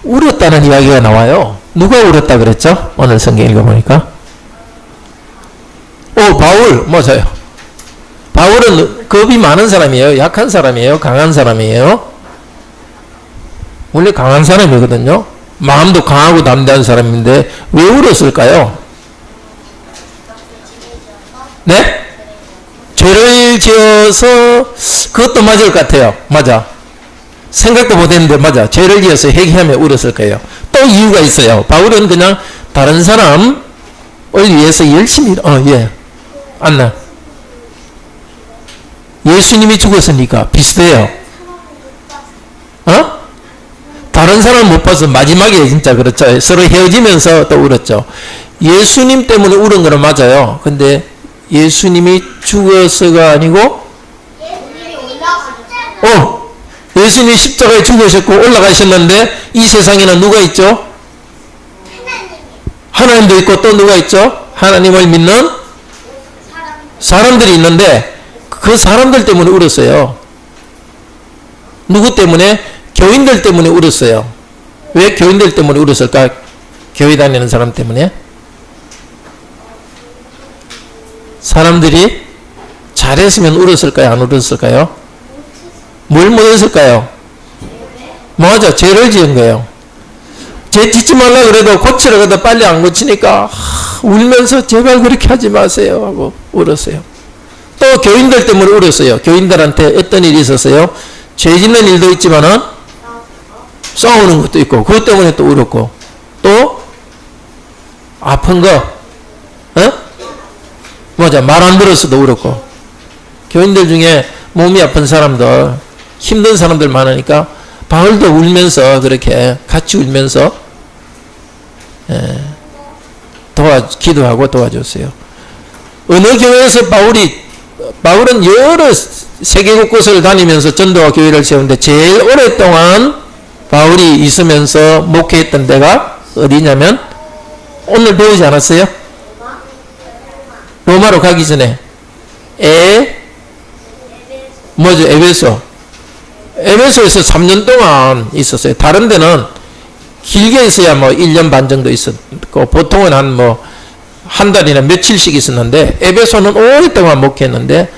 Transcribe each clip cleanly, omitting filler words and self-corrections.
울었다는 이야기가 나와요. 누가 울었다 그랬죠? 오늘 성경 읽어보니까. 바울, 맞아요. 바울은 겁이 많은 사람이에요? 약한 사람이에요? 강한 사람이에요? 원래 강한 사람이거든요. 마음도 강하고 담대한 사람인데 왜 울었을까요? 네? 죄를 지어서 그것도 맞을 것 같아요. 맞아. 생각도 못했는데 맞아. 죄를 지어서 회개하며 울었을 거예요. 또 이유가 있어요. 바울은 그냥 다른 사람을 위해서 열심히 안나 예수님이 죽었으니까 비슷해요. 다른 사람 못 봐서 마지막에 진짜 그렇죠. 서로 헤어지면서 또 울었죠. 예수님 때문에 울은 거는 맞아요. 근데 예수님이 죽어서가 아니고 예수님이 십자가에 죽으셨고 올라가셨는데 이 세상에는 누가 있죠? 하나님도 있고 또 누가 있죠? 하나님을 믿는 사람들이 있는데 그 사람들 때문에 울었어요. 누구 때문에? 교인들 때문에 울었어요. 왜 교인들 때문에 울었을까? 교회 다니는 사람 때문에? 사람들이 잘했으면 울었을까요? 안 울었을까요? 뭘 못했을까요? 맞아. 죄를 지은 거예요. 죄 짓지 말라 그래도 고치라 그래도 빨리 안 고치니까 울면서 제발 그렇게 하지 마세요 하고 울었어요. 또 교인들 때문에 울었어요. 교인들한테 어떤 일이 있었어요? 죄 짓는 일도 있지만은 싸우는 것도 있고 그것 때문에 또 울었고 또 아픈 거 맞아. 말 안 들었어도 울었고 교인들 중에 몸이 아픈 사람들 힘든 사람들 많으니까 바울도 울면서 그렇게 같이 울면서 기도하고 도와줬어요. 어느 교회에서 바울은 여러 세계 곳곳을 다니면서 전도와 교회를 세우는데 제일 오랫동안 바울이 있으면서 목회했던 데가 어디냐면 오늘 배우지 않았어요? 로마로 가기 전에 에베소에서 3년 동안 있었어요. 다른 데는 길게 있어야 1년 반 정도 있었고 보통은 한 달이나 며칠씩 있었는데 에베소는 오랫동안 목회했는데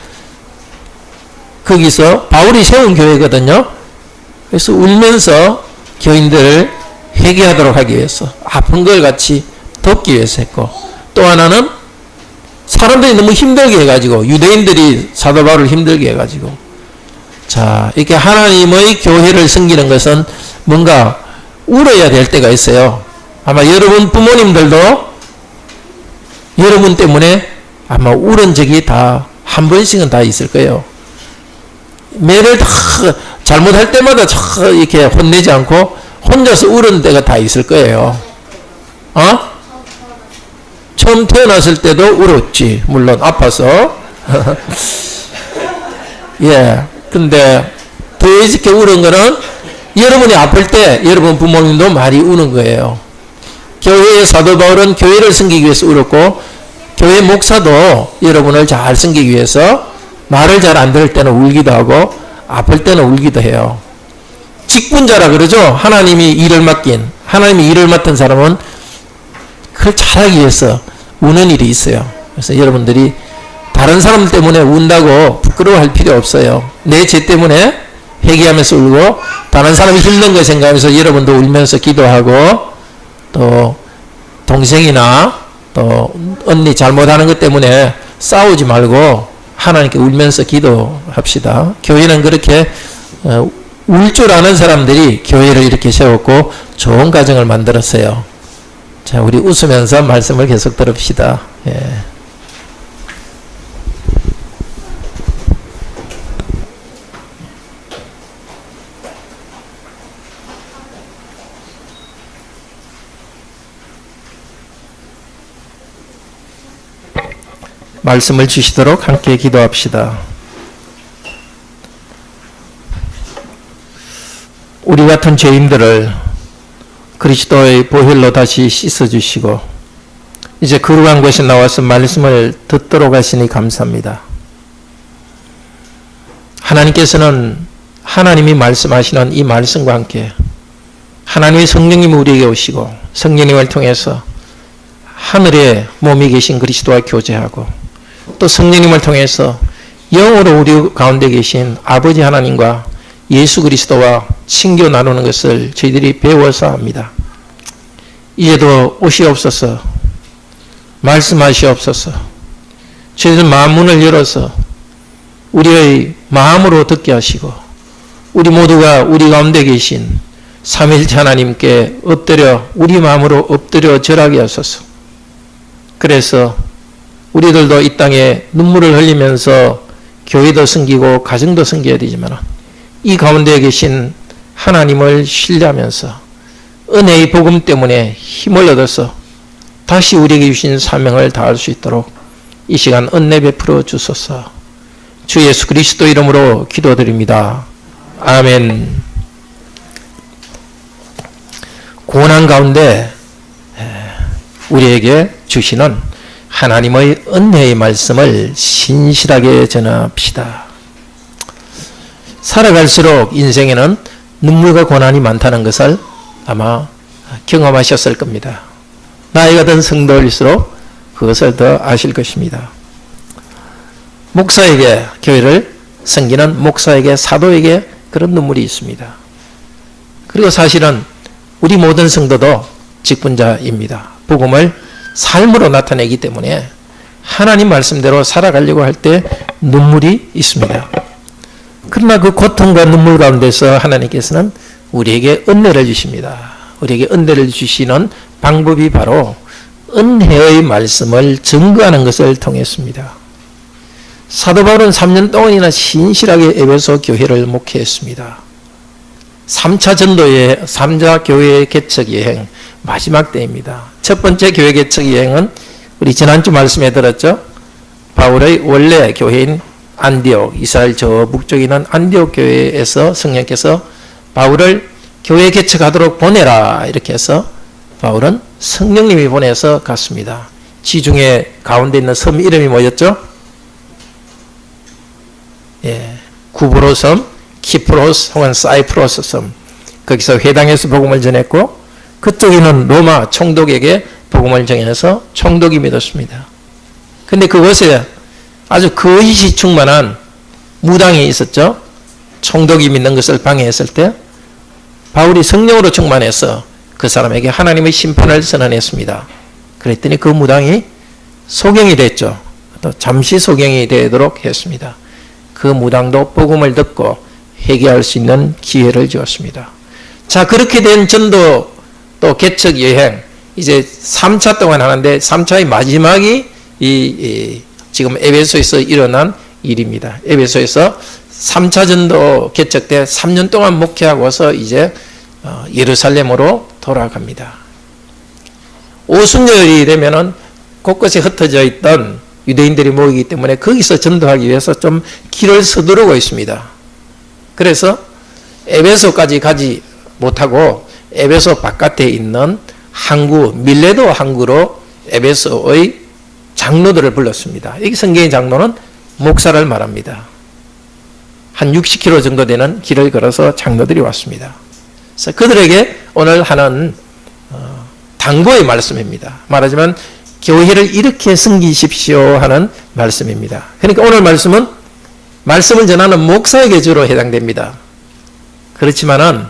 거기서 바울이 세운 교회거든요. 그래서 울면서 교인들을 회개하도록 하기 위해서 아픈 걸 같이 돕기 위해서 했고 또 하나는 사람들이 너무 힘들게 해가지고 유대인들이 사도 바울을 힘들게 해가지고 자 이렇게 하나님의 교회를 섬기는 것은 뭔가 울어야 될 때가 있어요. 아마 여러분 부모님들도 여러분 때문에 아마 울은 적이 다 한 번씩은 다 있을 거예요. 매를 다 잘못할 때마다 이렇게 혼내지 않고 혼자서 울은 때가 다 있을 거예요. 처음 태어났을 때도 울었지. 물론 아파서. 근데 더 이렇게 울은 거는 여러분이 아플 때 여러분 부모님도 많이 우는 거예요. 교회의 사도 바울은 교회를 섬기기 위해서 울었고 교회 목사도 여러분을 잘 섬기기 위해서 말을 잘 안 들을 때는 울기도 하고 아플 때는 울기도 해요. 직분자라 그러죠. 하나님이 일을 맡은 사람은 그걸 잘하기 위해서 우는 일이 있어요. 그래서 여러분들이 다른 사람 때문에 운다고 부끄러워할 필요 없어요. 내 죄 때문에 회개하면서 울고 다른 사람이 힘든 거 생각하면서 여러분도 울면서 기도하고 또 동생이나 또 언니 잘못하는 것 때문에 싸우지 말고 하나님께 울면서 기도합시다. 교회는 그렇게 울 줄 아는 사람들이 교회를 이렇게 세웠고 좋은 가정을 만들었어요. 자, 우리 웃으면서 말씀을 계속 들읍시다. 말씀을 주시도록 함께 기도합시다. 우리 같은 죄인들을 그리스도의 보혈로 다시 씻어주시고 이제 거룩한 곳에 나와서 말씀을 듣도록 하시니 감사합니다. 하나님께서는 하나님이 말씀하시는 이 말씀과 함께 하나님의 성령님이 우리에게 오시고 성령님을 통해서 하늘에 몸이 계신 그리스도와 교제하고 또 성령님을 통해서 영으로 우리 가운데 계신 아버지 하나님과 예수 그리스도와 친교 나누는 것을 저희들이 배워서 합니다. 이제도 오시옵소서, 말씀하시옵소서, 저희들 마음 문을 열어서 우리의 마음으로 듣게 하시고 우리 모두가 우리 가운데 계신 삼위일체 하나님께 엎드려 우리 마음으로 엎드려 절하게 하소서. 그래서 우리들도 이 땅에 눈물을 흘리면서 교회도 섬기고 가정도 섬겨야 되지만 이 가운데 계신 하나님을 신뢰하면서 은혜의 복음 때문에 힘을 얻어서 다시 우리에게 주신 사명을 다할 수 있도록 이 시간 은혜 베풀어 주소서. 주 예수 그리스도 이름으로 기도드립니다. 아멘. 고난 가운데 우리에게 주시는 하나님의 은혜의 말씀을 신실하게 전합시다. 살아갈수록 인생에는 눈물과 고난이 많다는 것을 아마 경험하셨을 겁니다. 나이가 든 성도일수록 그것을 더 아실 것입니다. 목사에게, 교회를 섬기는 목사에게, 사도에게 그런 눈물이 있습니다. 그리고 사실은 우리 모든 성도도 직분자입니다. 복음을 삶으로 나타내기 때문에 하나님 말씀대로 살아가려고 할 때 눈물이 있습니다. 그러나 그 고통과 눈물 가운데서 하나님께서는 우리에게 은혜를 주십니다. 우리에게 은혜를 주시는 방법이 바로 은혜의 말씀을 증거하는 것을 통했습니다. 사도 바울은 3년 동안이나 신실하게 에베소 교회를 목회했습니다. 3차 전도의 3차 교회 개척 여행 마지막 때입니다. 첫 번째 교회 개척 여행은 우리 지난주 말씀에 들었죠. 바울의 원래 교회인 안디옥, 이스라엘 저 북쪽에 있는 안디옥 교회에서 성령께서 바울을 교회 개척하도록 보내라 이렇게 해서 바울은 성령님이 보내서 갔습니다. 지중해 가운데 있는 섬 이름이 뭐였죠? 구브로 섬, 키프로스 혹은 사이프러스 섬. 거기서 회당에서 복음을 전했고 그쪽에는 로마 총독에게 복음을 전해서 총독이 믿었습니다. 근데 그곳에 아주 거짓이 충만한 무당이 있었죠. 총독이 믿는 것을 방해했을 때 바울이 성령으로 충만해서 그 사람에게 하나님의 심판을 선언했습니다. 그랬더니 그 무당이 소경이 됐죠. 또 잠시 소경이 되도록 했습니다. 그 무당도 복음을 듣고 회개할 수 있는 기회를 주었습니다. 자, 그렇게 된 전도 또 개척 여행 이제 3차 동안 하는데 3차의 마지막이 지금 에베소에서 일어난 일입니다. 에베소에서 3차 전도 개척 때 3년 동안 목회하고서 이제 예루살렘으로 돌아갑니다. 오순절이 되면은 곳곳에 흩어져 있던 유대인들이 모이기 때문에 거기서 전도하기 위해서 좀 길을 서두르고 있습니다. 그래서 에베소까지 가지 못하고 에베소 바깥에 있는 항구, 밀레도 항구로 에베소의 장로들을 불렀습니다. 이 성경의 장로는 목사를 말합니다. 한 60km 정도 되는 길을 걸어서 장로들이 왔습니다. 그래서 그들에게 오늘 하는 당부의 말씀입니다. 말하자면 교회를 이렇게 섬기십시오 하는 말씀입니다. 그러니까 오늘 말씀은 말씀을 전하는 목사에게 주로 해당됩니다. 그렇지만은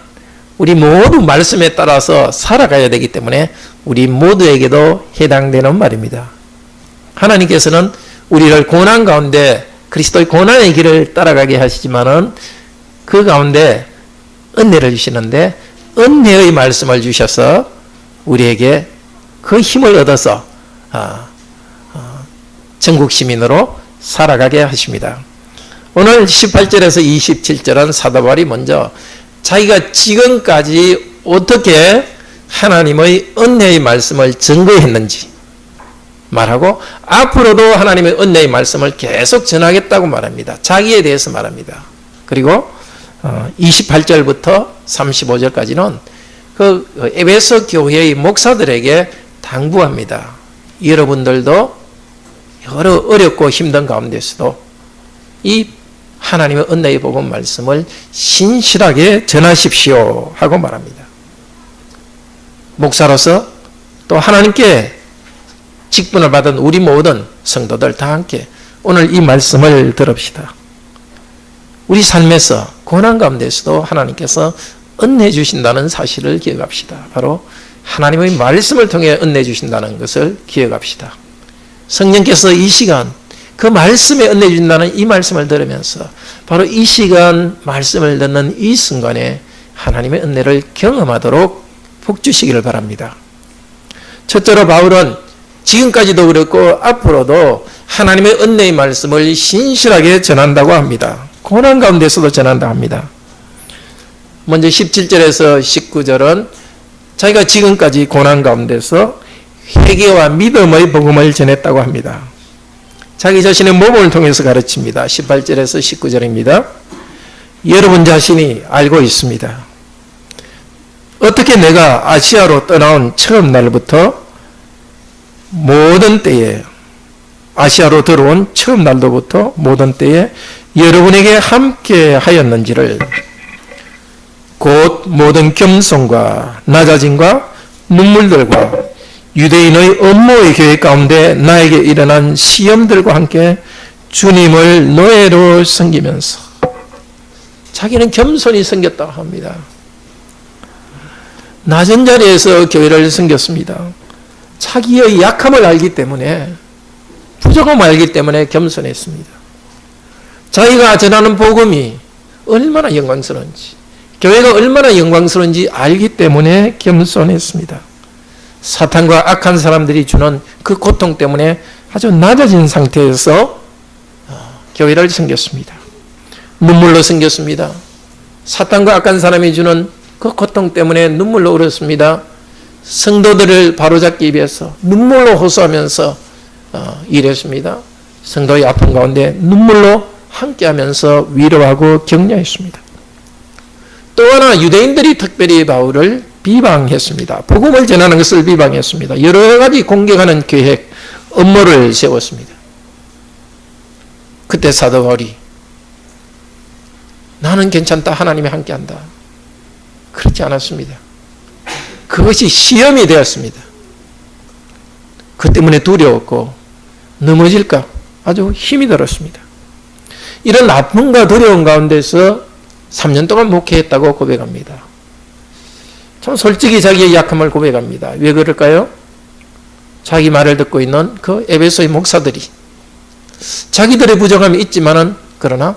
우리 모두 말씀에 따라서 살아가야 되기 때문에 우리 모두에게도 해당되는 말입니다. 하나님께서는 우리를 고난 가운데 그리스도의 고난의 길을 따라가게 하시지만은 그 가운데 은혜를 주시는데 은혜의 말씀을 주셔서 우리에게 그 힘을 얻어서 전국 시민으로 살아가게 하십니다. 오늘 18절에서 27절은 사도 바울이 먼저 자기가 지금까지 어떻게 하나님의 은혜의 말씀을 증거했는지 말하고 앞으로도 하나님의 은혜의 말씀을 계속 전하겠다고 말합니다. 자기에 대해서 말합니다. 그리고 28절부터 35절까지는 그 에베소 교회의 목사들에게 당부합니다. 여러분들도 여러 어렵고 힘든 가운데서도 이 하나님의 은혜의 복음 말씀을 신실하게 전하십시오 하고 말합니다. 목사로서 또 하나님께 직분을 받은 우리 모든 성도들 다 함께 오늘 이 말씀을 들읍시다. 우리 삶에서 고난 가운데서도 하나님께서 은혜 주신다는 사실을 기억합시다. 바로 하나님의 말씀을 통해 은혜 주신다는 것을 기억합시다. 성령께서 이 시간 그 말씀에 은혜 주신다는 이 말씀을 들으면서 바로 이 시간 말씀을 듣는 이 순간에 하나님의 은혜를 경험하도록 복 주시기를 바랍니다. 첫째로 바울은 지금까지도 그렇고 앞으로도 하나님의 은혜의 말씀을 신실하게 전한다고 합니다. 고난 가운데서도 전한다 합니다. 먼저 17절에서 19절은 자기가 지금까지 고난 가운데서 회개와 믿음의 복음을 전했다고 합니다. 자기 자신의 몸을 통해서 가르칩니다. 18절에서 19절입니다. 여러분 자신이 알고 있습니다. 어떻게 내가 아시아로 떠나온 처음 날부터 모든 때에 아시아로 들어온 처음 날로부터 모든 때에 여러분에게 함께 하였는지를 곧 모든 겸손과 낮아짐과 눈물들과 유대인의 업무의 교회 가운데 나에게 일어난 시험들과 함께 주님을 노예로 섬기면서 자기는 겸손히 섬겼다고 합니다. 낮은 자리에서 교회를 섬겼습니다. 자기의 약함을 알기 때문에 부족함을 알기 때문에 겸손했습니다. 자기가 전하는 복음이 얼마나 영광스러운지 교회가 얼마나 영광스러운지 알기 때문에 겸손했습니다. 사탄과 악한 사람들이 주는 그 고통 때문에 아주 낮아진 상태에서 교회를 섬겼습니다. 눈물로 섬겼습니다. 사탄과 악한 사람이 주는 그 고통 때문에 눈물로 울었습니다. 성도들을 바로잡기 위해서 눈물로 호소하면서 일했습니다. 성도의 아픔 가운데 눈물로 함께하면서 위로하고 격려했습니다. 또 하나 유대인들이 특별히 바울을 비방했습니다. 복음을 전하는 것을 비방했습니다. 여러 가지 공격하는 계획, 업무를 세웠습니다. 그때 사도 바울이 나는 괜찮다. 하나님이 함께한다. 그렇지 않았습니다. 그것이 시험이 되었습니다. 그 때문에 두려웠고 넘어질까 아주 힘이 들었습니다. 이런 아픔과 두려움 가운데서 3년 동안 목회했다고 고백합니다. 참 솔직히 자기의 약함을 고백합니다. 왜 그럴까요? 자기 말을 듣고 있는 그 에베소의 목사들이 자기들의 부족함이 있지만은 그러나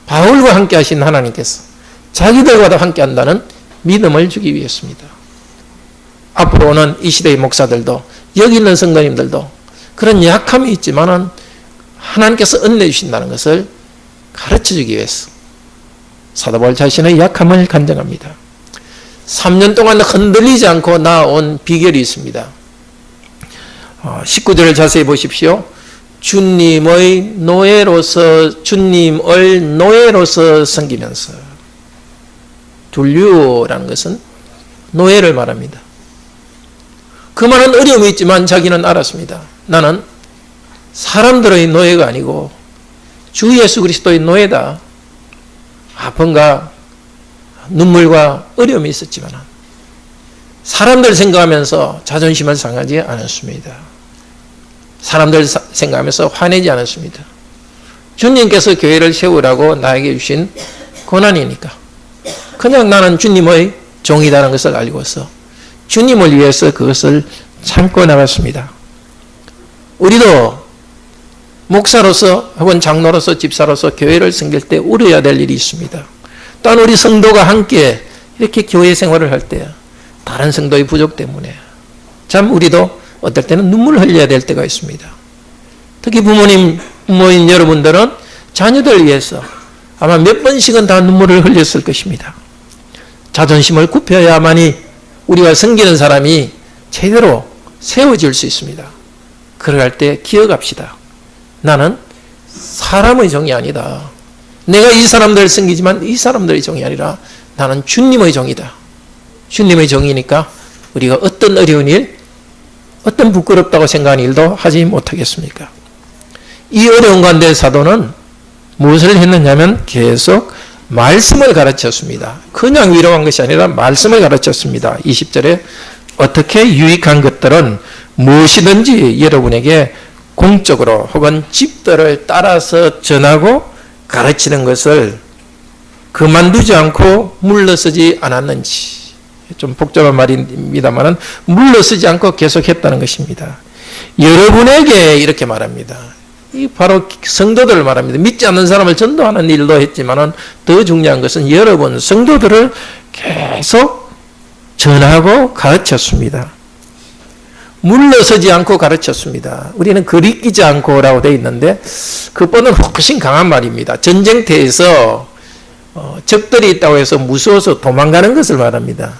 바울과 함께 하신 하나님께서 자기들과도 함께 한다는 믿음을 주기 위해서입니다. 앞으로 오는 이 시대의 목사들도 여기 있는 성도님들도 그런 약함이 있지만은 하나님께서 은혜 주신다는 것을 가르쳐주기 위해서 사도 바울 자신의 약함을 간증합니다. 3년 동안 흔들리지 않고 나아온 비결이 있습니다. 19절을 자세히 보십시오. 주님을 노예로서 섬기면서 둘류라는 것은 노예를 말합니다. 그 말은 어려움이 있지만 자기는 알았습니다. 나는 사람들의 노예가 아니고 주 예수 그리스도의 노예다. 아픔과 눈물과 어려움이 있었지만 사람들 생각하면서 자존심을 상하지 않았습니다. 사람들 생각하면서 화내지 않았습니다. 주님께서 교회를 세우라고 나에게 주신 고난이니까 그냥 나는 주님의 종이라는 것을 알고서 주님을 위해서 그것을 참고 나갔습니다. 우리도 목사로서 혹은 장로로서 집사로서 교회를 섬길 때 울어야 될 일이 있습니다. 또한 우리 성도가 함께 이렇게 교회 생활을 할 때 다른 성도의 부족 때문에 참 우리도 어떨 때는 눈물을 흘려야 될 때가 있습니다. 특히 부모님 여러분들은 자녀들 위해서 아마 몇 번씩은 다 눈물을 흘렸을 것입니다. 자존심을 굽혀야만이 우리가 섬기는 사람이 제대로 세워질 수 있습니다. 그럴 때 기억합시다. 나는 사람의 종이 아니다. 내가 이 사람들을 섬기지만 이 사람들의 종이 아니라 나는 주님의 종이다. 주님의 종이니까 우리가 어떤 어려운 일, 어떤 부끄럽다고 생각하는 일도 하지 못하겠습니까? 이 어려운 가운데 사도는 무엇을 했느냐면 계속 말씀을 가르쳤습니다. 그냥 위로한 것이 아니라 말씀을 가르쳤습니다. 20절에 어떻게 유익한 것들은 무엇이든지 여러분에게 공적으로 혹은 집들을 따라서 전하고 가르치는 것을 그만두지 않고 물러서지 않았는지, 좀 복잡한 말입니다만 물러서지 않고 계속했다는 것입니다. 여러분에게 이렇게 말합니다. 이 바로 성도들을 말합니다. 믿지 않는 사람을 전도하는 일도 했지만 더 중요한 것은 여러분 성도들을 계속 전하고 가르쳤습니다. 물러서지 않고 가르쳤습니다. 우리는 거리끼지 않고라고 되어 있는데 그보다는 훨씬 강한 말입니다. 전쟁터에서 적들이 있다고 해서 무서워서 도망가는 것을 말합니다.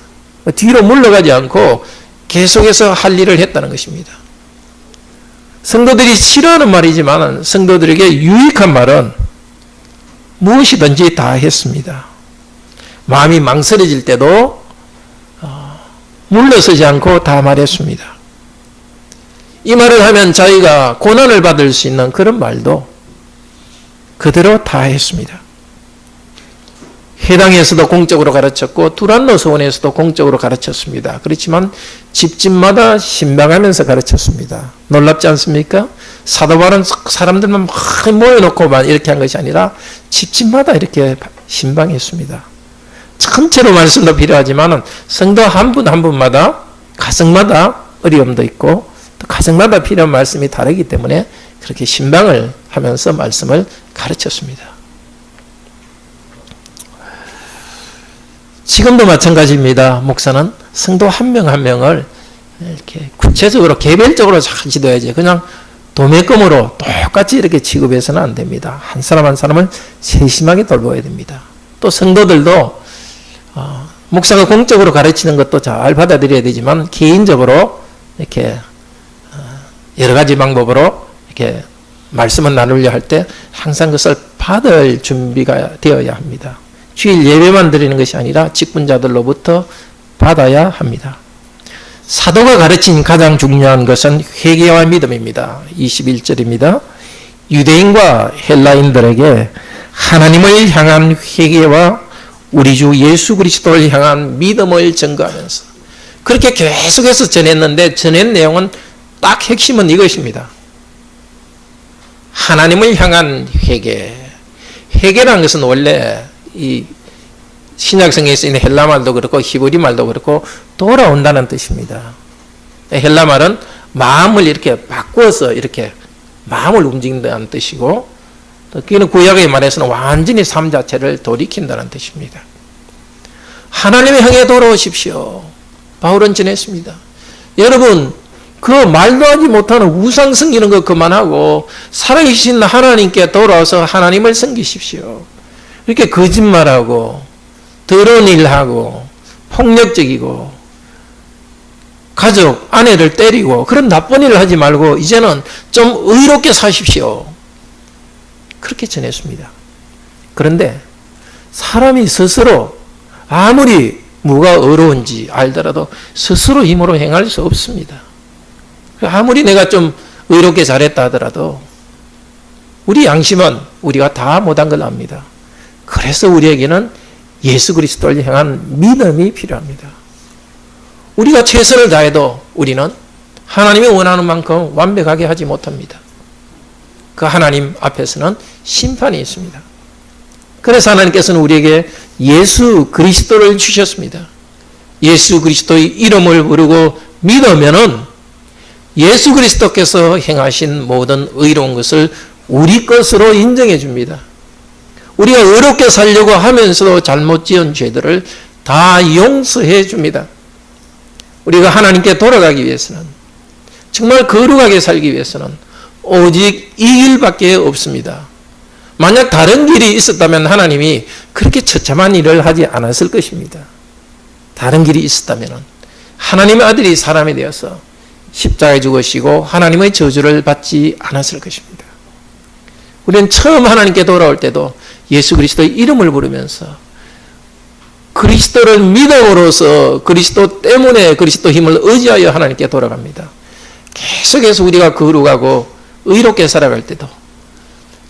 뒤로 물러가지 않고 계속해서 할 일을 했다는 것입니다. 성도들이 싫어하는 말이지만 성도들에게 유익한 말은 무엇이든지 다 했습니다. 마음이 망설여질 때도 물러서지 않고 다 말했습니다. 이 말을 하면 자기가 고난을 받을 수 있는 그런 말도 그대로 다 했습니다. 회당에서도 공적으로 가르쳤고 두란노 서원에서도 공적으로 가르쳤습니다. 그렇지만 집집마다 신방하면서 가르쳤습니다. 놀랍지 않습니까? 사도 바울은 사람들만 막 모여놓고만 이렇게 한 것이 아니라 집집마다 이렇게 신방했습니다. 전체로 말씀도 필요하지만 성도 한 분 한 분마다 가정마다 어려움도 있고 또 가정마다 필요한 말씀이 다르기 때문에 그렇게 신방을 하면서 말씀을 가르쳤습니다. 지금도 마찬가지입니다. 목사는 성도 한 명 한 명을 이렇게 구체적으로 개별적으로 잘 지도해야지 그냥 도매금으로 똑같이 이렇게 취급해서는 안 됩니다. 한 사람 한 사람을 세심하게 돌봐야 됩니다. 또 성도들도 목사가 공적으로 가르치는 것도 잘 받아들여야 되지만 개인적으로 이렇게 여러 가지 방법으로 이렇게 말씀을 나누려 할 때 항상 그것을 받을 준비가 되어야 합니다. 주일 예배만 드리는 것이 아니라 직분자들로부터 받아야 합니다. 사도가 가르친 가장 중요한 것은 회개와 믿음입니다. 21절입니다. 유대인과 헬라인들에게 하나님을 향한 회개와 우리 주 예수 그리스도를 향한 믿음을 전가하면서 그렇게 계속해서 전했는데 전한 내용은 딱 핵심은 이것입니다. 하나님을 향한 회개. 회개라는 것은 원래 이 신약성경에 있는 헬라 말도 그렇고 히브리 말도 그렇고 돌아온다는 뜻입니다. 헬라 말은 마음을 이렇게 바꾸어서 이렇게 마음을 움직인다는 뜻이고 또 그는 구약의 말에서는 완전히 삶 자체를 돌이킨다는 뜻입니다. 하나님을 향해 돌아오십시오. 바울은 전했습니다. 여러분 그 말도 하지 못하는 우상 섬기는 거 그만하고 살아계신 하나님께 돌아와서 하나님을 섬기십시오. 이렇게 거짓말하고 더러운 일하고 폭력적이고 가족, 아내를 때리고 그런 나쁜 일을 하지 말고 이제는 좀 의롭게 사십시오. 그렇게 전했습니다. 그런데 사람이 스스로 아무리 뭐가 어려운지 알더라도 스스로 힘으로 행할 수 없습니다. 아무리 내가 좀 의롭게 잘했다 하더라도 우리 양심은 우리가 다 못한 걸 압니다. 그래서 우리에게는 예수 그리스도를 향한 믿음이 필요합니다. 우리가 최선을 다해도 우리는 하나님이 원하는 만큼 완벽하게 하지 못합니다. 그 하나님 앞에서는 심판이 있습니다. 그래서 하나님께서는 우리에게 예수 그리스도를 주셨습니다. 예수 그리스도의 이름을 부르고 믿으면은 예수 그리스도께서 행하신 모든 의로운 것을 우리 것으로 인정해 줍니다. 우리가 의롭게 살려고 하면서도 잘못 지은 죄들을 다 용서해 줍니다. 우리가 하나님께 돌아가기 위해서는 정말 거룩하게 살기 위해서는 오직 이 길밖에 없습니다. 만약 다른 길이 있었다면 하나님이 그렇게 처참한 일을 하지 않았을 것입니다. 다른 길이 있었다면 하나님의 아들이 사람이 되어서 십자가에 죽으시고 하나님의 저주를 받지 않았을 것입니다. 우리는 처음 하나님께 돌아올 때도 예수 그리스도의 이름을 부르면서 그리스도를 믿음으로써 그리스도 때문에 그리스도 힘을 의지하여 하나님께 돌아갑니다. 계속해서 우리가 거룩하고 의롭게 살아갈 때도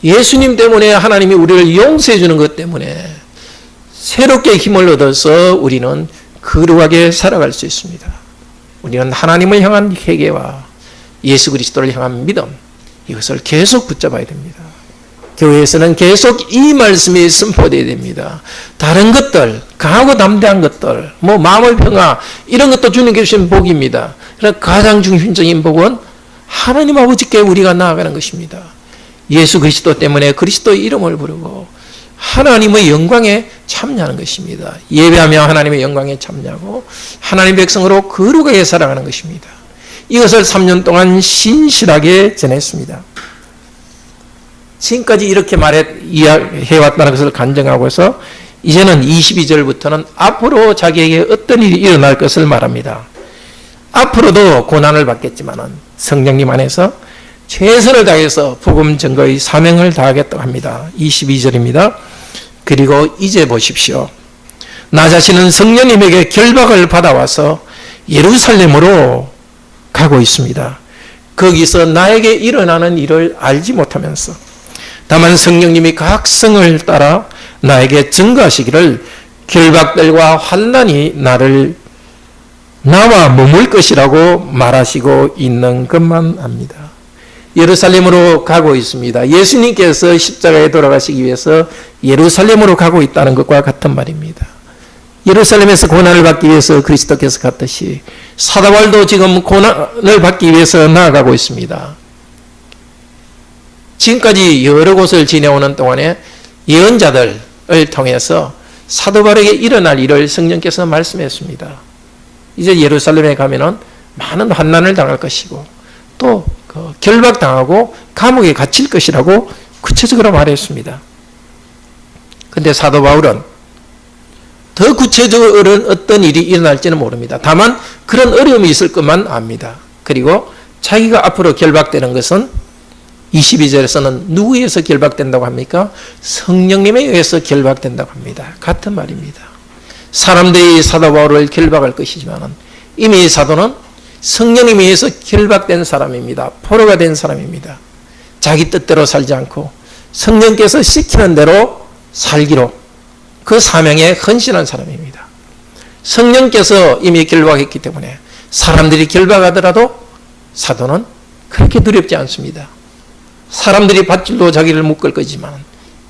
예수님 때문에 하나님이 우리를 용서해 주는 것 때문에 새롭게 힘을 얻어서 우리는 거룩하게 살아갈 수 있습니다. 우리는 하나님을 향한 회개와 예수 그리스도를 향한 믿음, 이것을 계속 붙잡아야 됩니다. 교회에서는 계속 이 말씀이 선포되어야 됩니다. 다른 것들, 강하고 담대한 것들, 마음의 평화, 이런 것도 주님께 주신 복입니다. 그러나 가장 중심적인 복은 하나님 아버지께 우리가 나아가는 것입니다. 예수 그리스도 때문에 그리스도의 이름을 부르고 하나님의 영광에 참여하는 것입니다. 예배하며 하나님의 영광에 참여하고 하나님의 백성으로 거룩하게 살아가는 것입니다. 이것을 3년 동안 신실하게 전했습니다. 지금까지 이렇게 이야기해왔다는 것을 간증하고 해서 이제는 22절부터는 앞으로 자기에게 어떤 일이 일어날 것을 말합니다. 앞으로도 고난을 받겠지만 성령님 안에서 최선을 다해서 복음 증거의 사명을 다하겠다고 합니다. 22절입니다. 그리고 이제 보십시오. 나 자신은 성령님에게 결박을 받아와서 예루살렘으로 가고 있습니다. 거기서 나에게 일어나는 일을 알지 못하면서 다만 성령님이 각 성을 따라 나에게 증거하시기를 결박들과 환난이 나와 머물 것이라고 말하시고 있는 것만 압니다. 예루살렘으로 가고 있습니다. 예수님께서 십자가에 돌아가시기 위해서 예루살렘으로 가고 있다는 것과 같은 말입니다. 예루살렘에서 고난을 받기 위해서 그리스도께서 갔듯이 사도 바울도 지금 고난을 받기 위해서 나아가고 있습니다. 지금까지 여러 곳을 지내오는 동안에 예언자들을 통해서 사도 바울에게 일어날 일을 성령께서 말씀했습니다. 이제 예루살렘에 가면은 많은 환난을 당할 것이고 또 결박당하고 감옥에 갇힐 것이라고 구체적으로 말했습니다. 그런데 사도 바울은 더 구체적으로는 어떤 일이 일어날지는 모릅니다. 다만 그런 어려움이 있을 것만 압니다. 그리고 자기가 앞으로 결박되는 것은 22절에서는 누구에 의해서 결박된다고 합니까? 성령님에 의해서 결박된다고 합니다. 같은 말입니다. 사람들이 사도 바울을 결박할 것이지만 이미 사도는 성령님에 의해서 결박된 사람입니다. 포로가 된 사람입니다. 자기 뜻대로 살지 않고 성령께서 시키는 대로 살기로 그 사명에 헌신한 사람입니다. 성령께서 이미 결박했기 때문에 사람들이 결박하더라도 사도는 그렇게 두렵지 않습니다. 사람들이 밧줄로 자기를 묶을 거지만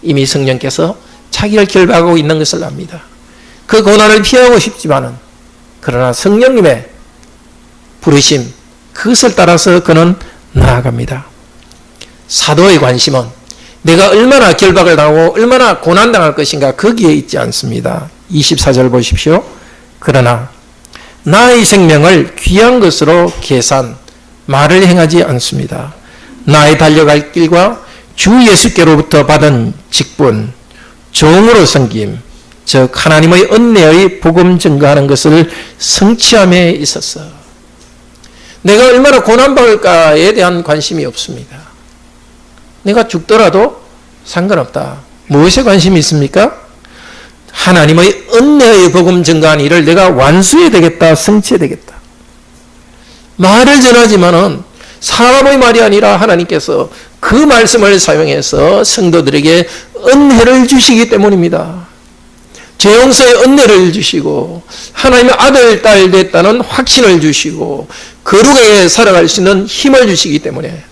이미 성령께서 자기를 결박하고 있는 것을 압니다. 그 고난을 피하고 싶지만은 그러나 성령님의 부르심, 그것을 따라서 그는 나아갑니다. 사도의 관심은 내가 얼마나 결박을 당하고 얼마나 고난당할 것인가 거기에 있지 않습니다. 24절 보십시오. 그러나 나의 생명을 귀한 것으로 계산, 말을 행하지 않습니다. 나의 달려갈 길과 주 예수께로부터 받은 직분, 종으로 섬김, 즉 하나님의 은혜의 복음 증거하는 것을 성취함에 있어서 내가 얼마나 고난받을까에 대한 관심이 없습니다. 내가 죽더라도 상관없다. 무엇에 관심이 있습니까? 하나님의 은혜의 복음 증거한 일을 내가 완수해야 되겠다, 성취해야 되겠다. 말을 전하지만은 사람의 말이 아니라 하나님께서 그 말씀을 사용해서 성도들에게 은혜를 주시기 때문입니다. 죄용서의 은혜를 주시고 하나님의 아들, 딸 됐다는 확신을 주시고 거룩하게 살아갈 수 있는 힘을 주시기 때문에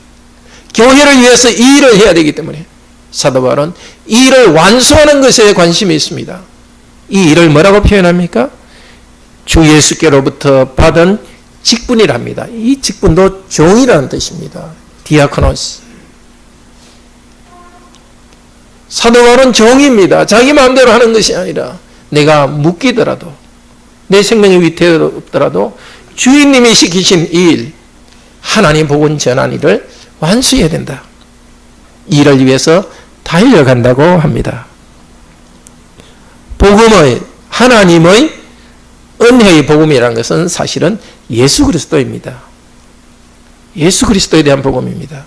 교회를 위해서 이 일을 해야 되기 때문에 사도 바울은 이 일을 완수하는 것에 관심이 있습니다. 이 일을 뭐라고 표현합니까? 주 예수께로부터 받은 직분이랍니다. 이 직분도 종이라는 뜻입니다. 디아코노스. 사도 바울은 종입니다. 자기 마음대로 하는 것이 아니라 내가 묶이더라도 내 생명이 위태롭더라도 주인님이 시키신 이 일, 하나님 복음 전한 일을 완수해야 된다. 이 일을 위해서 달려간다고 합니다. 복음의, 하나님의 은혜의 복음이라는 것은 사실은 예수 그리스도입니다. 예수 그리스도에 대한 복음입니다.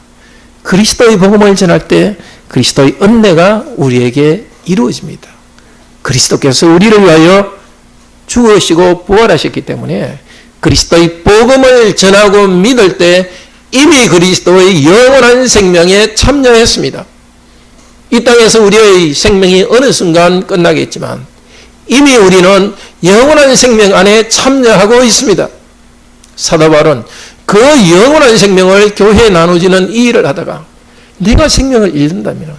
그리스도의 복음을 전할 때 그리스도의 은혜가 우리에게 이루어집니다. 그리스도께서 우리를 위하여 죽으시고 부활하셨기 때문에 그리스도의 복음을 전하고 믿을 때 이미 그리스도의 영원한 생명에 참여했습니다. 이 땅에서 우리의 생명이 어느 순간 끝나겠지만 이미 우리는 영원한 생명 안에 참여하고 있습니다. 사도 바울은 그 영원한 생명을 교회에 나누지는 이 일을 하다가 네가 생명을 잃는다면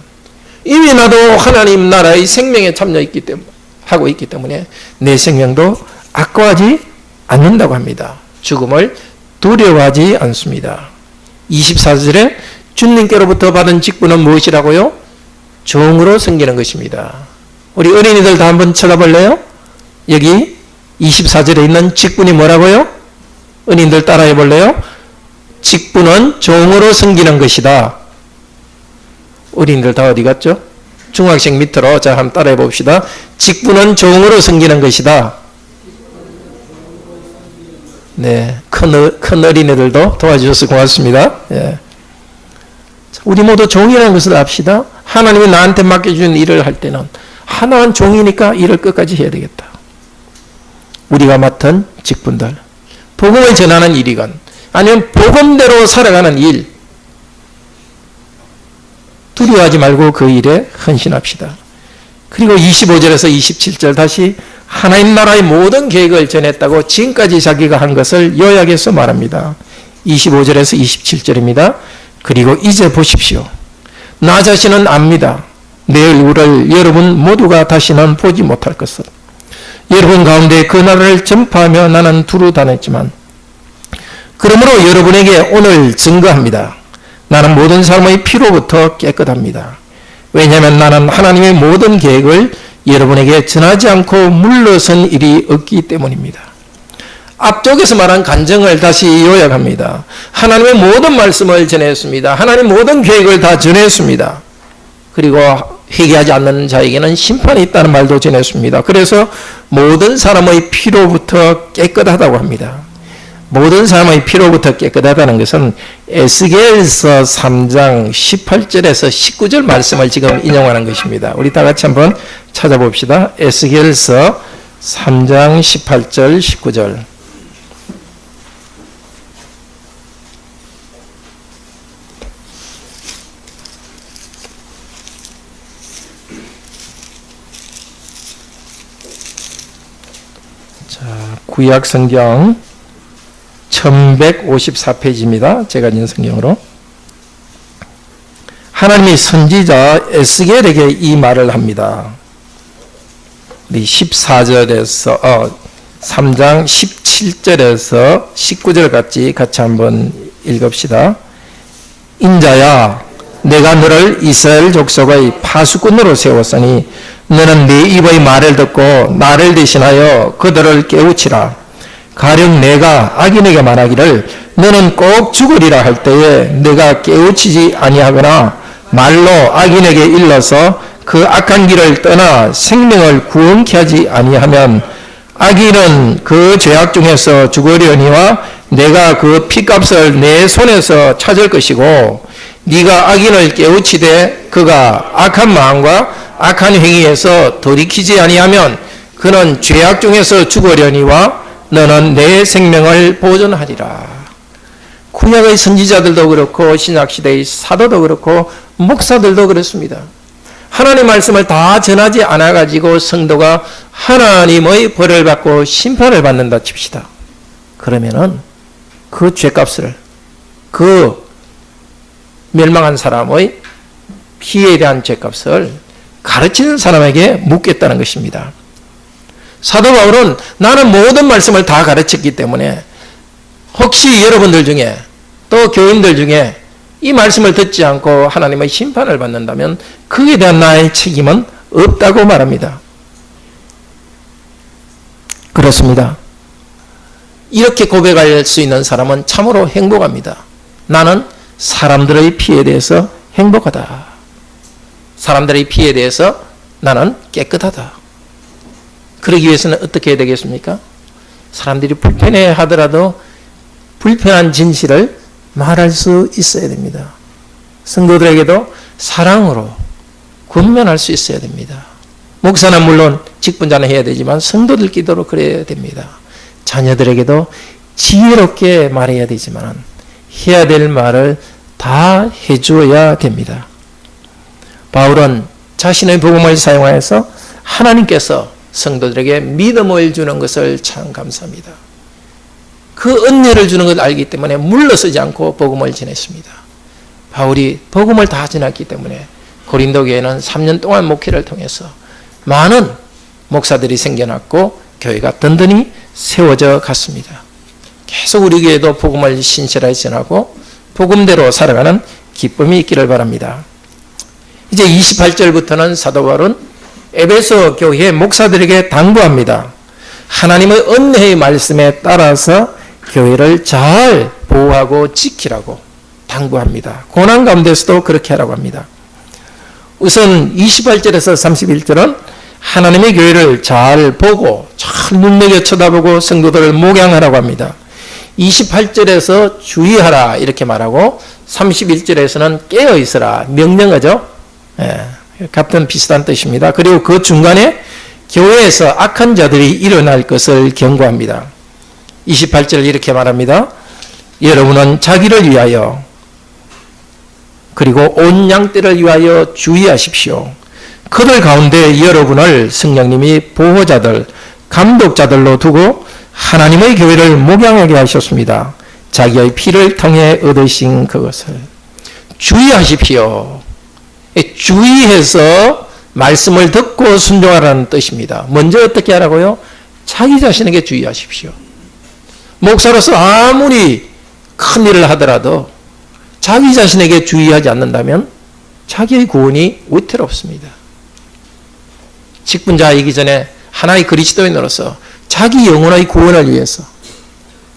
이미 나도 하나님 나라의 생명에 참여했기 때문에 하고 있기 때문에 내 생명도 아까워하지 않는다고 합니다. 죽음을 두려워하지 않습니다. 24절에 주님께로부터 받은 직분은 무엇이라고요? 종으로 섬기는 것입니다. 우리 어린이들 다 한번 쳐다볼래요? 여기 24절에 있는 직분이 뭐라고요? 어린이들 따라해 볼래요? 직분은 종으로 섬기는 것이다. 어린이들 다 어디 갔죠? 중학생 밑으로 자 한번 따라해 봅시다. 직분은 종으로 섬기는 것이다. 네, 큰 어린애들도 도와주셔서 고맙습니다. 예. 우리 모두 종이라는 것을 압시다. 하나님이 나한테 맡겨준 일을 할 때는 하나는 종이니까 일을 끝까지 해야 되겠다. 우리가 맡은 직분들, 복음을 전하는 일이건 아니면 복음대로 살아가는 일, 두려워하지 말고 그 일에 헌신합시다. 그리고 25절에서 27절 다시 하나님 나라의 모든 계획을 전했다고 지금까지 자기가 한 것을 요약해서 말합니다. 25절에서 27절입니다. 그리고 이제 보십시오. 나 자신은 압니다. 내 얼굴을 여러분 모두가 다시는 보지 못할 것을. 여러분 가운데 그 나라를 전파하며 나는 두루 다녔지만 그러므로 여러분에게 오늘 증거합니다. 나는 모든 사람의 피로부터 깨끗합니다. 왜냐하면 나는 하나님의 모든 계획을 여러분에게 전하지 않고 물러선 일이 없기 때문입니다. 앞쪽에서 말한 간증을 다시 요약합니다. 하나님의 모든 말씀을 전했습니다. 하나님의 모든 계획을 다 전했습니다. 그리고 회개하지 않는 자에게는 심판이 있다는 말도 전했습니다. 그래서 모든 사람의 피로부터 깨끗하다고 합니다. 모든 사람의 피로부터 깨끗하다는 것은 에스겔서 3장 18절에서 19절 말씀을 지금 인용하는 것입니다. 우리 다 같이 한번 찾아봅시다. 에스겔서 3장 18절 19절. 자, 구약 성경 1154페이지입니다. 제가 진 성경으로. 하나님이 선지자 에스겔에게 이 말을 합니다. 우리 14절에서 3장 17절에서 19절 같이 한번 읽읍시다. 인자야, 내가 너를 이스라엘 족속의 파수꾼으로 세웠으니 너는 내 입의 말을 듣고 나를 대신하여 그들을 깨우치라. 가령 내가 악인에게 말하기를 너는 꼭 죽으리라 할 때에 내가 깨우치지 아니하거나 말로 악인에게 일러서 그 악한 길을 떠나 생명을 구원케 하지 아니하면 악인은 그 죄악 중에서 죽으려니와 내가 그 피값을 내 손에서 찾을 것이고 네가 악인을 깨우치되 그가 악한 마음과 악한 행위에서 돌이키지 아니하면 그는 죄악 중에서 죽으려니와 너는 내 생명을 보존하리라. 구약의 선지자들도 그렇고 신약시대의 사도도 그렇고 목사들도 그렇습니다. 하나님의 말씀을 다 전하지 않아가지고 성도가 하나님의 벌을 받고 심판을 받는다 칩시다. 그러면은 그 죄값을 그 멸망한 사람의 피해에 대한 죄값을 가르치는 사람에게 묻겠다는 것입니다. 사도 바울은 나는 모든 말씀을 다 가르쳤기 때문에 혹시 여러분들 중에 또 교인들 중에 이 말씀을 듣지 않고 하나님의 심판을 받는다면 그에 대한 나의 책임은 없다고 말합니다. 그렇습니다. 이렇게 고백할 수 있는 사람은 참으로 행복합니다. 나는 사람들의 피해에 대해서 행복하다. 사람들의 피해에 대해서 나는 깨끗하다. 그러기 위해서는 어떻게 해야 되겠습니까? 사람들이 불편해 하더라도 불편한 진실을 말할 수 있어야 됩니다. 성도들에게도 사랑으로 권면할 수 있어야 됩니다. 목사는 물론 직분자는 해야 되지만 성도들끼리도 그래야 됩니다. 자녀들에게도 지혜롭게 말해야 되지만 해야 될 말을 다 해주어야 됩니다. 바울은 자신의 복음을 사용하여서 하나님께서 성도들에게 믿음을 주는 것을 참 감사합니다. 그 은혜를 주는 걸 알기 때문에 물러서지 않고 복음을 전했습니다. 바울이 복음을 다 전했기 때문에 고린도 교회는 3년 동안 목회를 통해서 많은 목사들이 생겨났고 교회가 든든히 세워져 갔습니다. 계속 우리 교회도 복음을 신실하게 전하고 복음대로 살아가는 기쁨이 있기를 바랍니다. 이제 28절부터는 사도 바울은 에베소 교회 목사들에게 당부합니다. 하나님의 은혜의 말씀에 따라서 교회를 잘 보호하고 지키라고 당부합니다. 고난 가운데서도 그렇게 하라고 합니다. 우선 28절에서 31절은 하나님의 교회를 잘 보고 잘 눈여겨 쳐다보고 성도들을 목양하라고 합니다. 28절에서 주의하라 이렇게 말하고 31절에서는 깨어있으라 명령하죠. 같은 비슷한 뜻입니다. 그리고 그 중간에 교회에서 악한 자들이 일어날 것을 경고합니다. 28절 이렇게 말합니다. 여러분은 자기를 위하여 그리고 온 양떼를 위하여 주의하십시오. 그들 가운데 여러분을 성령님이 보호자들, 감독자들로 두고 하나님의 교회를 목양하게 하셨습니다. 자기의 피를 통해 얻으신 그것을 주의하십시오. 주의해서 말씀을 듣고 순종하라는 뜻입니다. 먼저 어떻게 하라고요? 자기 자신에게 주의하십시오. 목사로서 아무리 큰 일을 하더라도 자기 자신에게 주의하지 않는다면 자기의 구원이 위태롭습니다. 직분자이기 전에 하나의 그리스도인으로서 자기 영혼의 구원을 위해서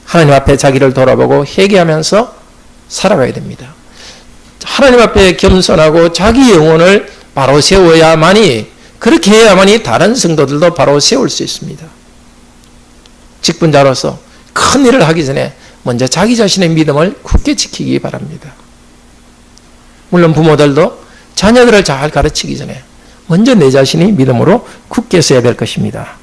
하나님 앞에 자기를 돌아보고 회개하면서 살아가야 됩니다. 하나님 앞에 겸손하고 자기 영혼을 바로 세워야만이, 그렇게 해야만이 다른 성도들도 바로 세울 수 있습니다. 직분자로서 큰 일을 하기 전에 먼저 자기 자신의 믿음을 굳게 지키기 바랍니다. 물론 부모들도 자녀들을 잘 가르치기 전에 먼저 내 자신이 믿음으로 굳게 서야 될 것입니다.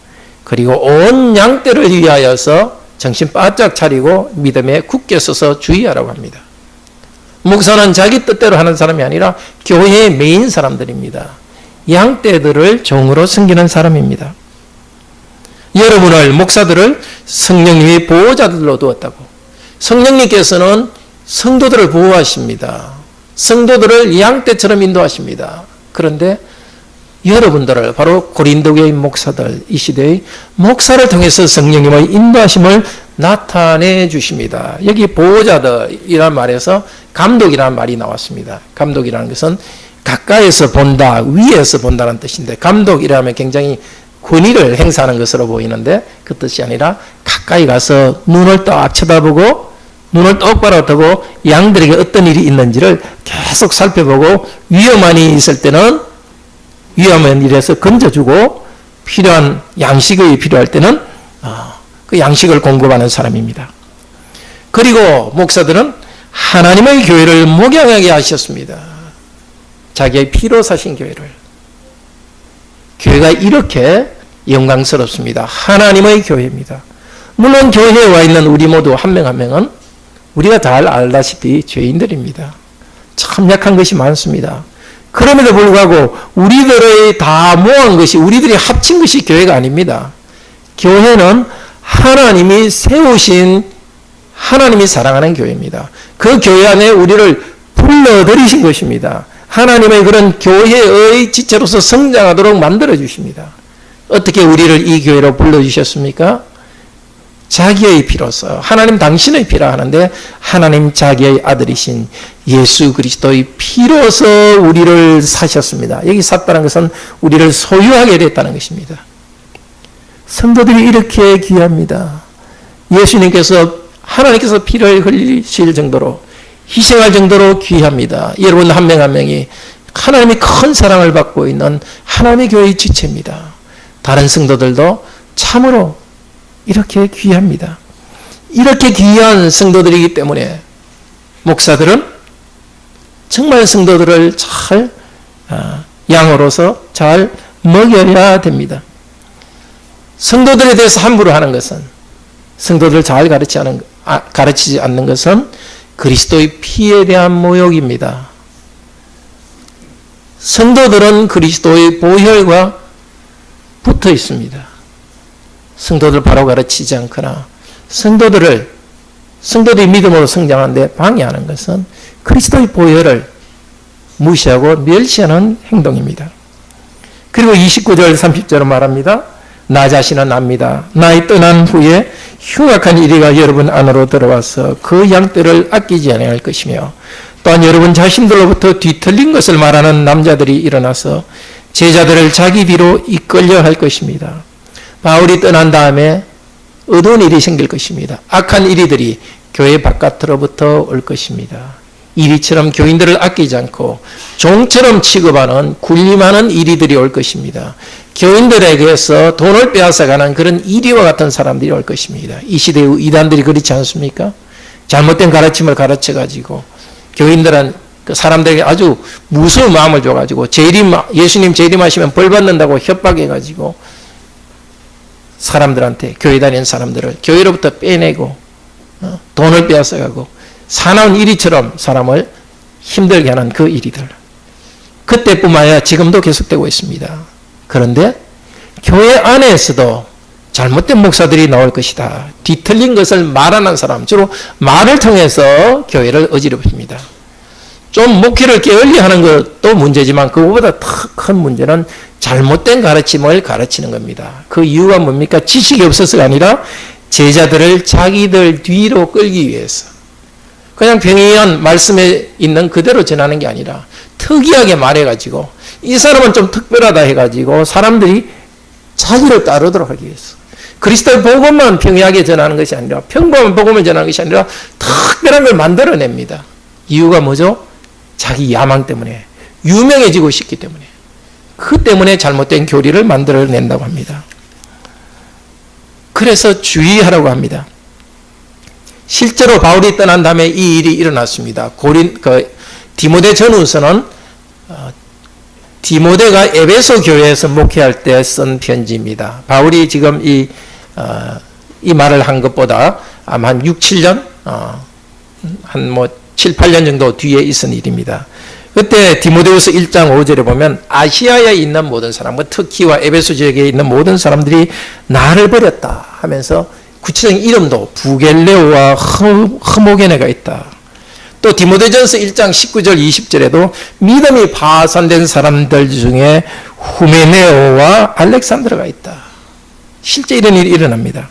그리고 온 양떼를 위하여서 정신 바짝 차리고 믿음에 굳게 서서 주의하라고 합니다. 목사는 자기 뜻대로 하는 사람이 아니라 교회의 메인 사람들입니다. 양떼들을 종으로 섬기는 사람입니다. 여러분을, 목사들을 성령님이 보호자들로 두었다고. 성령님께서는 성도들을 보호하십니다. 성도들을 양떼처럼 인도하십니다. 그런데 여러분들을, 바로 고린도교의 목사들, 이 시대의 목사를 통해서 성령님의 인도하심을 나타내 주십니다. 여기 보호자들이라는 말에서 감독이라는 말이 나왔습니다. 감독이라는 것은 가까이서 본다, 위에서 본다는 뜻인데, 감독이라면 굉장히 권위를 행사하는 것으로 보이는데 그 뜻이 아니라 가까이 가서 눈을 딱 쳐다보고 눈을 똑바로 뜨고 양들에게 어떤 일이 있는지를 계속 살펴보고 위험한 일이 있을 때는 위험한 일에서 건져주고 필요한 양식이 필요할 때는 그 양식을 공급하는 사람입니다. 그리고 목사들은 하나님의 교회를 목양하게 하셨습니다. 자기의 피로 사신 교회를. 교회가 이렇게 영광스럽습니다. 하나님의 교회입니다. 물론 교회에 와 있는 우리 모두 한 명 한 명은 우리가 잘 알다시피 죄인들입니다. 참 약한 것이 많습니다. 그럼에도 불구하고 우리들의 다 모은 것이, 우리들이 합친 것이 교회가 아닙니다. 교회는 하나님이 세우신, 하나님이 사랑하는 교회입니다. 그 교회 안에 우리를 불러들이신 것입니다. 하나님의 그런 교회의 지체로서 성장하도록 만들어 주십니다. 어떻게 우리를 이 교회로 불러주셨습니까? 자기의 피로서, 하나님 당신의 피라 하는데 하나님 자기의 아들이신 예수 그리스도의 피로서 우리를 사셨습니다. 여기 샀다는 것은 우리를 소유하게 됐다는 것입니다. 성도들이 이렇게 귀합니다. 예수님께서, 하나님께서 피를 흘리실 정도로, 희생할 정도로 귀합니다. 여러분 한 명 한 명이 하나님이 큰 사랑을 받고 있는 하나님의 교회의 지체입니다. 다른 성도들도 참으로 이렇게 귀합니다. 이렇게 귀한 성도들이기 때문에 목사들은 정말 성도들을 잘 양으로서 잘 먹여야 됩니다. 성도들에 대해서 함부로 하는 것은, 성도들을 잘 가르치지 않는 것은 그리스도의 피에 대한 모욕입니다. 성도들은 그리스도의 보혈과 붙어 있습니다. 성도들 바로 가르치지 않거나 성도들을 성도들이 믿음으로 성장하는데 방해하는 것은 그리스도의 보혈을 무시하고 멸시하는 행동입니다. 그리고 29절 30절은 말합니다. 나 자신은 압니다. 나의 떠난 후에 흉악한 이리가 여러분 안으로 들어와서 그 양떼를 아끼지 아니할 것이며 또한 여러분 자신들로부터 뒤틀린 것을 말하는 남자들이 일어나서 제자들을 자기 뒤로 이끌려 할 것입니다. 바울이 떠난 다음에 어두운 일이 생길 것입니다. 악한 이리들이 교회 바깥으로부터 올 것입니다. 이리처럼 교인들을 아끼지 않고 종처럼 취급하는 군림하는 이리들이 올 것입니다. 교인들에게서 돈을 빼앗아가는 그런 이리와 같은 사람들이 올 것입니다. 이 시대의 이단들이 그렇지 않습니까? 잘못된 가르침을 가르쳐가지고 교인들은 그 사람들에게 아주 무서운 마음을 줘가지고 예수님 재림하시면 벌 받는다고 협박해가지고 사람들한테 교회 다니는 사람들을 교회로부터 빼내고 돈을 빼앗아가고 사나운 이리처럼 사람을 힘들게 하는 그 이리들. 그때뿐만 아니라 지금도 계속되고 있습니다. 그런데 교회 안에서도 잘못된 목사들이 나올 것이다. 뒤틀린 것을 말하는 사람, 주로 말을 통해서 교회를 어지럽힙니다. 좀 목회를 게을리하는 것도 문제지만 그거보다 더 큰 문제는 잘못된 가르침을 가르치는 겁니다. 그 이유가 뭡니까? 지식이 없어서가 아니라 제자들을 자기들 뒤로 끌기 위해서 그냥 평이한 말씀에 있는 그대로 전하는 게 아니라 특이하게 말해가지고 이 사람은 좀 특별하다 해가지고 사람들이 자기를 따르도록 하기 위해서 그리스도의 복음만 평이하게 전하는 것이 아니라 평범한 복음을 전하는 것이 아니라 특별한 걸 만들어냅니다. 이유가 뭐죠? 자기 야망 때문에 유명해지고 싶기 때문에 그 때문에 잘못된 교리를 만들어낸다고 합니다. 그래서 주의하라고 합니다. 실제로 바울이 떠난 다음에 이 일이 일어났습니다. 디모데 전후서는 디모데가 에베소 교회에서 목회할 때 쓴 편지입니다. 바울이 지금 이 말을 한 것보다 아마 한 6, 7년, 한 7, 8년 정도 뒤에 있은 일입니다. 그때 디모데후서 1장 5절에 보면 아시아에 있는 모든 사람, 터키와 에베소 지역에 있는 모든 사람들이 나를 버렸다 하면서 구체적인 이름도 부겔레오와 흐모게네가 있다. 또 디모데전서 1장 19절 20절에도 믿음이 파산된 사람들 중에 후메네오와 알렉산드로가 있다. 실제 이런 일이 일어납니다.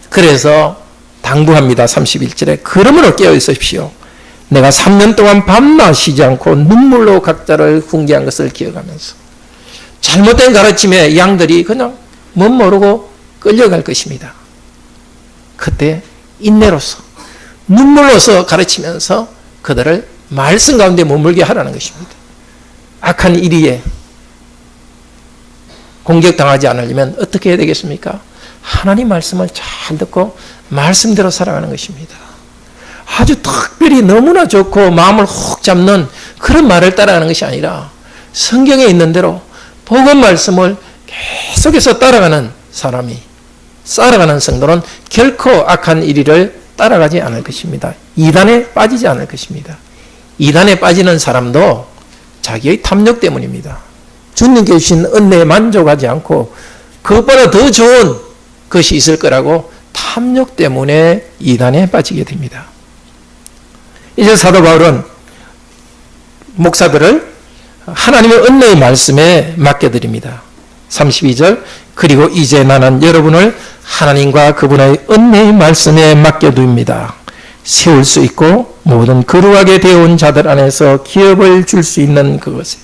그래서 당부합니다. 31절에 그러므로 깨어 있으십시오. 내가 3년 동안 밤낮 쉬지 않고 눈물로 각자를 훈계한 것을 기억하면서 잘못된 가르침에 양들이 그냥 멋모르고 끌려갈 것입니다. 그때 인내로서 눈물로서 가르치면서 그들을 말씀 가운데 머물게 하라는 것입니다. 악한 이리에 공격당하지 않으려면 어떻게 해야 되겠습니까? 하나님 말씀을 잘 듣고 말씀대로 살아가는 것입니다. 아주 특별히 너무나 좋고 마음을 훅 잡는 그런 말을 따라가는 것이 아니라 성경에 있는 대로 복음 말씀을 계속해서 따라가는 사람이 살아가는 성도는 결코 악한 이리를 따라가지 않을 것입니다. 이단에 빠지지 않을 것입니다. 이단에 빠지는 사람도 자기의 탐욕 때문입니다. 주님께 주신 은혜에 만족하지 않고 그것보다 더 좋은 것이 있을 거라고 탐욕 때문에 이단에 빠지게 됩니다. 이제 사도 바울은 목사들을 하나님의 은혜의 말씀에 맡겨드립니다. 32절 그리고 이제 나는 여러분을 하나님과 그분의 은혜의 말씀에 맡겨둡니다. 세울 수 있고 모든 거룩하게 되어온 자들 안에서 기업을 줄 수 있는 그것에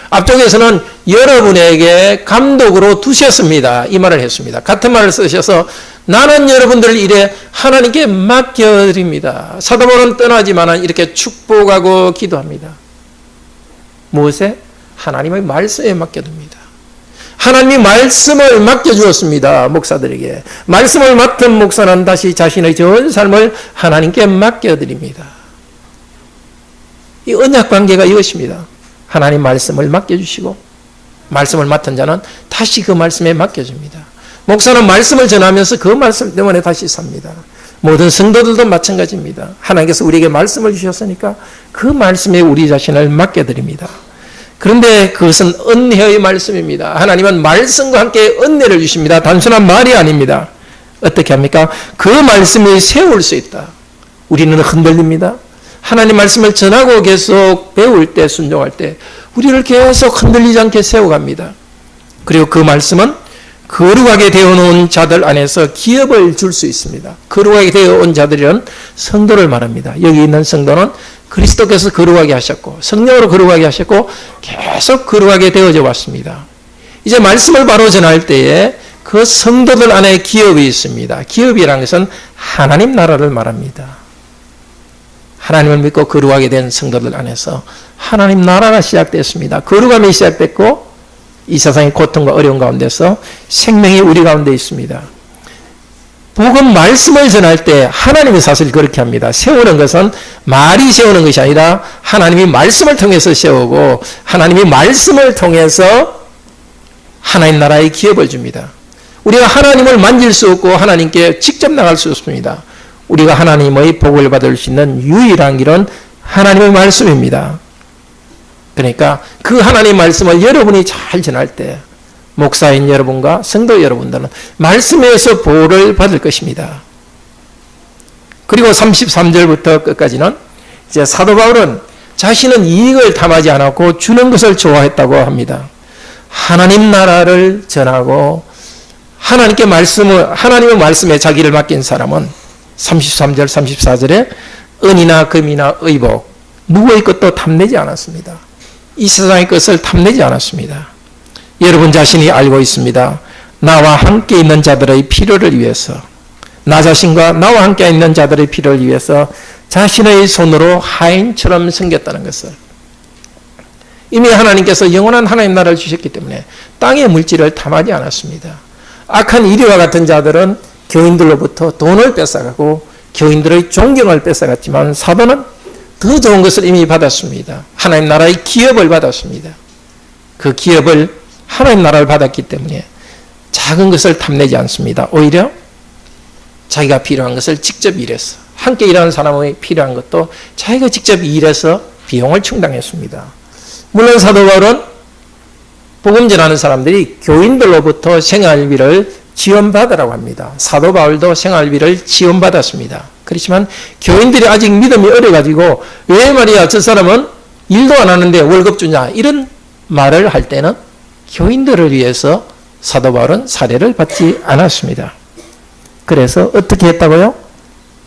앞쪽에서는 여러분에게 감독으로 두셨습니다. 이 말을 했습니다. 같은 말을 쓰셔서 나는 여러분들 일에 하나님께 맡겨드립니다. 사도 바울은 떠나지만 이렇게 축복하고 기도합니다. 무엇에? 하나님의 말씀에 맡겨둡니다. 하나님이 말씀을 맡겨주었습니다. 목사들에게. 말씀을 맡은 목사는 다시 자신의 전 삶을 하나님께 맡겨드립니다. 이 언약관계가 이것입니다. 하나님 말씀을 맡겨주시고 말씀을 맡은 자는 다시 그 말씀에 맡겨줍니다. 목사는 말씀을 전하면서 그 말씀 때문에 다시 삽니다. 모든 성도들도 마찬가지입니다. 하나님께서 우리에게 말씀을 주셨으니까 그 말씀에 우리 자신을 맡겨드립니다. 그런데 그것은 은혜의 말씀입니다. 하나님은 말씀과 함께 은혜를 주십니다. 단순한 말이 아닙니다. 어떻게 합니까? 그 말씀이 세울 수 있다. 우리는 흔들립니다. 하나님 말씀을 전하고 계속 배울 때, 순종할 때 우리를 계속 흔들리지 않게 세워갑니다. 그리고 그 말씀은 거룩하게 되어놓은 자들 안에서 기업을 줄 수 있습니다. 거룩하게 되어온 자들이란 성도를 말합니다. 여기 있는 성도는 그리스도께서 거룩하게 하셨고 성령으로 거룩하게 하셨고 계속 거룩하게 되어져 왔습니다. 이제 말씀을 바로 전할 때에 그 성도들 안에 기업이 있습니다. 기업이라는 것은 하나님 나라를 말합니다. 하나님을 믿고 거룩하게 된 성도들 안에서 하나님 나라가 시작됐습니다. 거룩함이 시작됐고 이 세상의 고통과 어려움 가운데서 생명이 우리 가운데 있습니다. 복음 말씀을 전할 때 하나님이 사실 그렇게 합니다. 세우는 것은 말이 세우는 것이 아니라 하나님이 말씀을 통해서 세우고 하나님이 말씀을 통해서 하나님 나라의 기업을 줍니다. 우리가 하나님을 만질 수 없고 하나님께 직접 나갈 수 없습니다. 우리가 하나님의 복을 받을 수 있는 유일한 길은 하나님의 말씀입니다. 그러니까 그 하나님의 말씀을 여러분이 잘 전할 때 목사인 여러분과 성도 여러분들은 말씀에서 보호를 받을 것입니다. 그리고 33절부터 끝까지는 이제 사도 바울은 자신은 이익을 탐하지 않았고 주는 것을 좋아했다고 합니다. 하나님 나라를 전하고 하나님의 말씀에 자기를 맡긴 사람은 33절 34절에 은이나 금이나 의복 누구의 것도 탐내지 않았습니다. 이 세상의 것을 탐내지 않았습니다. 여러분 자신이 알고 있습니다. 나와 함께 있는 자들의 필요를 위해서 나 자신과 나와 함께 있는 자들의 필요를 위해서 자신의 손으로 하인처럼 섬겼다는 것을 이미 하나님께서 영원한 하나님 나라를 주셨기 때문에 땅의 물질을 탐하지 않았습니다. 악한 이리와 같은 자들은 교인들로부터 돈을 뺏어가고 교인들의 존경을 뺏어갔지만 사도는 더 좋은 것을 이미 받았습니다. 하나님 나라의 기업을 받았습니다. 그 기업을 하나님 나라를 받았기 때문에 작은 것을 탐내지 않습니다. 오히려 자기가 필요한 것을 직접 일해서 함께 일하는 사람의 필요한 것도 자기가 직접 일해서 비용을 충당했습니다. 물론 사도 바울은 복음 전하는 사람들이 교인들로부터 생활비를 지원받으라고 합니다. 사도 바울도 생활비를 지원받았습니다. 그렇지만 교인들이 아직 믿음이 어려가지고 왜 말이야 저 사람은 일도 안 하는데 월급 주냐 이런 말을 할 때는 교인들을 위해서 사도 바울은 사례를 받지 않았습니다. 그래서 어떻게 했다고요?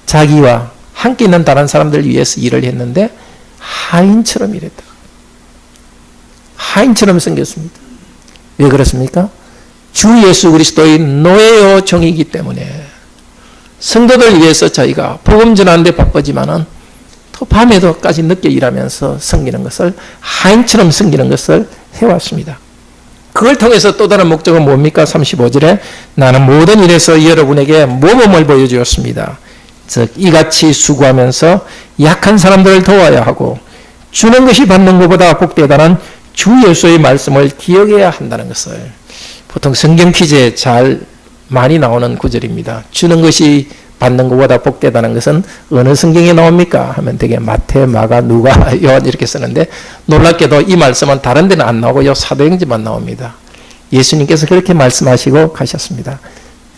자기와 함께 있는 다른 사람들을 위해서 일을 했는데 하인처럼 일했다. 하인처럼 생겼습니다. 왜 그렇습니까? 주 예수 그리스도의 노예요 종이기 때문에 성도들 위해서 저희가 복음 전하는데 바쁘지만은 또 밤에도까지 늦게 일하면서 섬기는 것을 하인처럼 섬기는 것을 해왔습니다. 그걸 통해서 또 다른 목적은 뭡니까? 35절에 나는 모든 일에서 여러분에게 모범을 보여주었습니다. 즉 이같이 수고하면서 약한 사람들을 도와야 하고 주는 것이 받는 것보다 복되다는 주 예수의 말씀을 기억해야 한다는 것을 보통 성경 퀴즈에 잘 많이 나오는 구절입니다. 주는 것이 받는 것보다 복되다는 것은 어느 성경에 나옵니까? 하면 되게 마태, 마가, 누가, 요한 이렇게 쓰는데 놀랍게도 이 말씀은 다른 데는 안 나오고 사도행전만 나옵니다. 예수님께서 그렇게 말씀하시고 가셨습니다.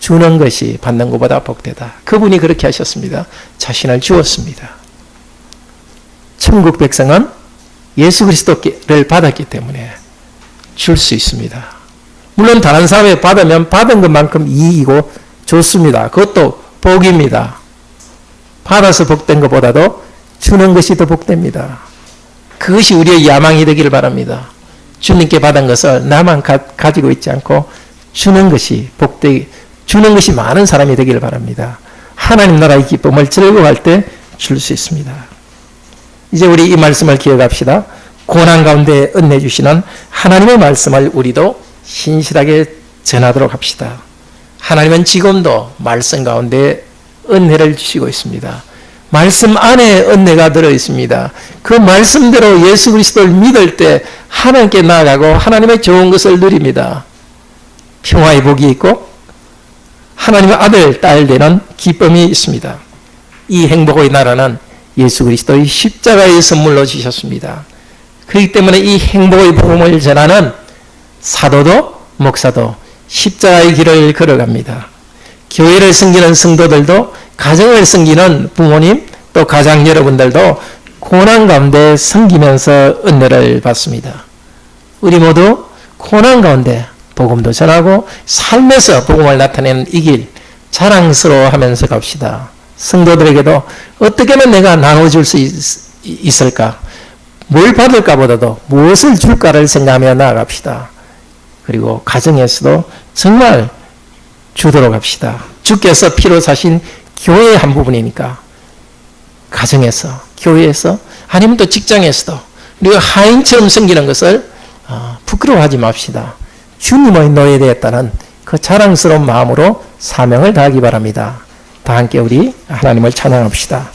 주는 것이 받는 것보다 복되다. 그분이 그렇게 하셨습니다. 자신을 주었습니다. 천국 백성은 예수 그리스도를 받았기 때문에 줄 수 있습니다. 물론 다른 사람이 받으면 받은 것만큼 이익이고 좋습니다. 그것도 복입니다. 받아서 복된 것보다도 주는 것이 더 복됩니다. 그것이 우리의 야망이 되기를 바랍니다. 주님께 받은 것을 나만 가지고 있지 않고 주는 것이 주는 것이 많은 사람이 되기를 바랍니다. 하나님 나라의 기쁨을 즐거워할 때 줄 수 있습니다. 이제 우리 이 말씀을 기억합시다. 고난 가운데 은혜 주시는 하나님의 말씀을 우리도 신실하게 전하도록 합시다. 하나님은 지금도 말씀 가운데 은혜를 주시고 있습니다. 말씀 안에 은혜가 들어있습니다. 그 말씀대로 예수 그리스도를 믿을 때 하나님께 나아가고 하나님의 좋은 것을 누립니다. 평화의 복이 있고 하나님의 아들, 딸 되는 기쁨이 있습니다. 이 행복의 나라는 예수 그리스도의 십자가의 선물로 주셨습니다. 그렇기 때문에 이 행복의 복음을 전하는 사도도 목사도 십자가의 길을 걸어갑니다. 교회를 섬기는 성도들도, 가정을 섬기는 부모님, 또 가장 여러분들도 고난 가운데 섬기면서 은혜를 받습니다. 우리 모두 고난 가운데 복음도 전하고 삶에서 복음을 나타내는 이 길 자랑스러워하면서 갑시다. 성도들에게도 어떻게 하면 내가 나눠줄 수 있을까? 뭘 받을까 보다도 무엇을 줄까를 생각하며 나아갑시다. 그리고 가정에서도 정말 주도록 합시다. 주께서 피로 사신 교회의 한 부분이니까 가정에서, 교회에서, 아니면 또 직장에서도 우리가 하인처럼 섬기는 것을 부끄러워하지 맙시다. 주님의 노예에 따른 그 자랑스러운 마음으로 사명을 다하기 바랍니다. 다 함께 우리 하나님을 찬양합시다.